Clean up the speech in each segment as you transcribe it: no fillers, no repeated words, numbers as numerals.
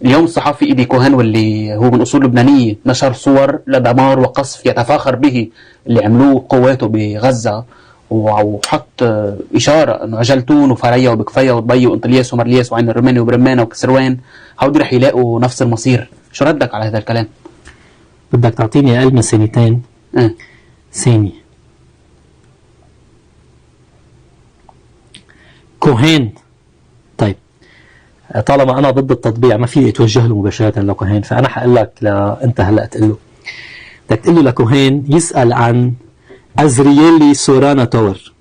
اليوم الصحفي إيدي كوهان واللي هو من أصول لبنانية نشر صور لدمار وقصف يتفاخر به اللي عملوه قواته بغزة، وحط إشارة إنه أجلتون وفريا وبكفيا وضبي وإنطلياس ومرلياس وعين الرماني وبرمانة وكسروان هودي رح يلاقوا نفس المصير. شو ردك على هذا الكلام؟ بدك تعطيني أقل من ثانيتين؟ ثانية. كوهين، طيب طالما أنا ضد التطبيع ما في أتوجه له مباشرة لكوهين، فأنا حقول لك أنت هلأ تقول له، بدك تقول له لكوهين يسأل عن أزرييلي سورانا تاور،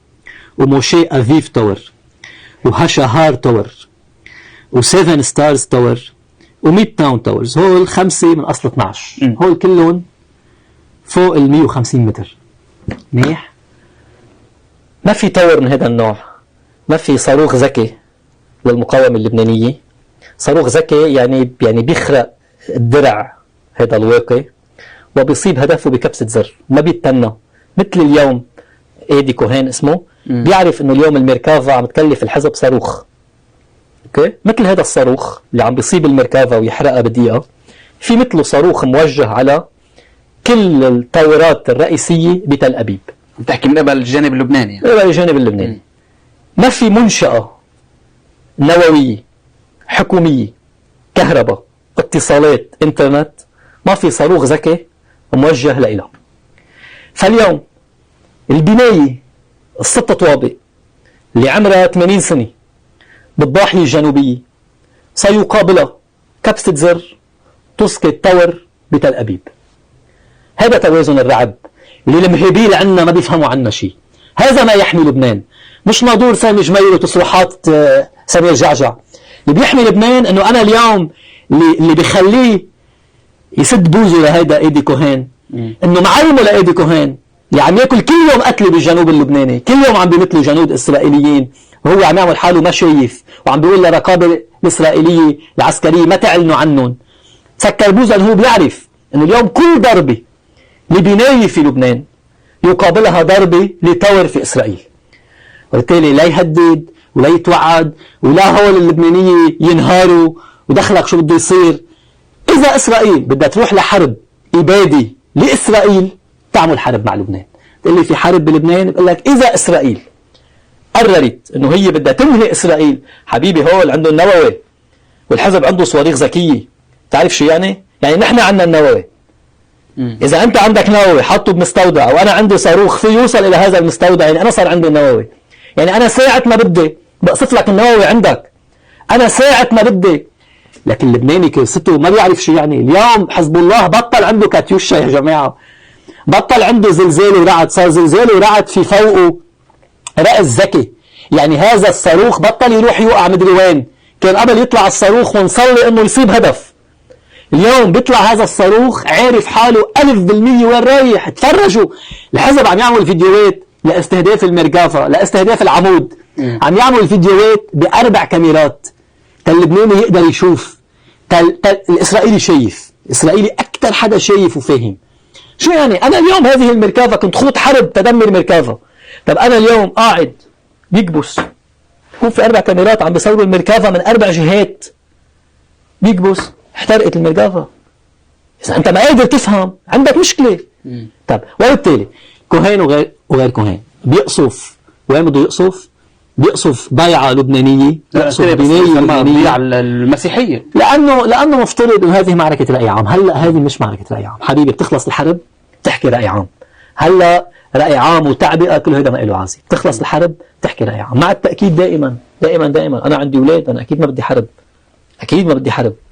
وموشي أفيف تاور، وهاشاهار تاور، و7 ستارز تاور، و100 تاون تاورز. هول 5 من أصل 12. هول كلهم فوق 150 متر. منيح؟ ما في تاور من هذا النوع، ما في صاروخ ذكي للمقاومة اللبنانية. صاروخ ذكي يعني بيخرق الدرع هذا الواقي وبيصيب هدفه بكبسة زر، ما بيتنى. مثل اليوم ايدي كوهين اسمه بيعرف انه اليوم الميركافا عم تكلف الحزب صاروخ، اوكي؟ مثل هذا الصاروخ اللي عم بيصيب الميركافا ويحرقها بدقيقة، في مثله صاروخ موجه على كل الطائرات الرئيسية بتل أبيب. بتحكي من قبل الجانب اللبناني؟ قبل الجانب اللبناني. ما في منشأة نووية حكومية كهرباء اتصالات انترنت ما في صاروخ ذكي موجه لإلها. فاليوم البناية الستة طوابق اللي عمرها 80 سنة بالضاحية الجنوبية سيقابلها كبسة زر تسقط تاور بتل أبيب. هذا توازن الرعب اللي المهيبين عنا ما بيفهموا عنا شيء. هذا ما يحمي لبنان، مش ناظور سامي جميل وتصريحات سمير جعجع. اللي بيحمي لبنان انه انا اليوم اللي بيخليه يسد بوزه لهيدا ايدي كوهين، انه معلمه لايدي كوهين اللي عم ياكل كل يوم قتل بالجنوب اللبناني، كل يوم عم بيمثلوا جنود اسرائيليين، وهو عم يعمل حاله ما شايف، وعم بيقول للرقابه الاسرائيليه العسكريه ما تعلنوا عنهم. سكر بوزه انه هو بيعرف انه اليوم كل ضربه لبنايه في لبنان يقابلها ضربه لتاور في اسرائيل. وبالتالي لا يهدد ولا يتوعد ولا هول اللبنانيه ينهاروا ودخلك شو بده يصير. اذا اسرائيل بدها تروح لحرب اباده لاسرائيل تعمل حرب مع لبنان. تقول لي في حرب بلبنان؟ بقول لك اذا اسرائيل قررت انه هي بدها تنهي اسرائيل، حبيبي هول عنده النووي والحزب عنده صواريخ ذكيه. تعرف شو يعني؟ يعني نحن عندنا النووي. اذا انت عندك نووي حطه بمستودع وانا عندي صاروخ فيه يوصل الى هذا المستودع، يعني انا صار عندي النووي. يعني انا ساعة ما بدي بقصف لك النووي عندك، انا ساعة ما بدي. لكن اللبناني كيسته ما بيعرف شو يعني. اليوم حزب الله بطل عنده كاتيوشا يا جماعة، بطل عنده زلزال ورعد، صار زلزال ورعد في فوقه رأس ذكي. يعني هذا الصاروخ بطل يروح يوقع مدري وين، كان قبل يطلع الصاروخ ونصلي انه يصيب هدف. اليوم بيطلع هذا الصاروخ عارف حاله 1000% وين رايح. تفرجوا الحزب عم يعمل فيديوهات لاستهداف المرقافة، لاستهداف العمود، عم يعمل فيديوهات ب4 كاميرات. اللبناني يقدر يشوف، الإسرائيلي شايف، الإسرائيلي أكثر حدا شايف وفاهم. شو يعني؟ أنا اليوم هذه المركافة كنت خوض حرب تدمر مركافة. طب أنا اليوم قاعد بيكبس، يكون في 4 كاميرات عم بيصوروا المركافة من 4 جهات، بيكبس احترقت المركافة. إذا أنت ما قادر تفهم عندك مشكلة. طب وبالتالي كوهين وغير كوهين بيقصف. وين بده يقصف؟ بيقصف ضيعة لبنانية، بيقصف بناية لبنانية على المسيحية، لأنه مفترض إنه هذه معركة رأي عام. هلا هذه مش معركة رأي عام حبيبي، بتخلص الحرب تحكي رأي عام. هلا رأي عام وتعبئة كل هذا ما له عازي. بتخلص الحرب تحكي رأي عام، مع التأكيد دائما دائما دائما أنا عندي أولاد، أنا أكيد ما بدي حرب، أكيد ما بدي حرب.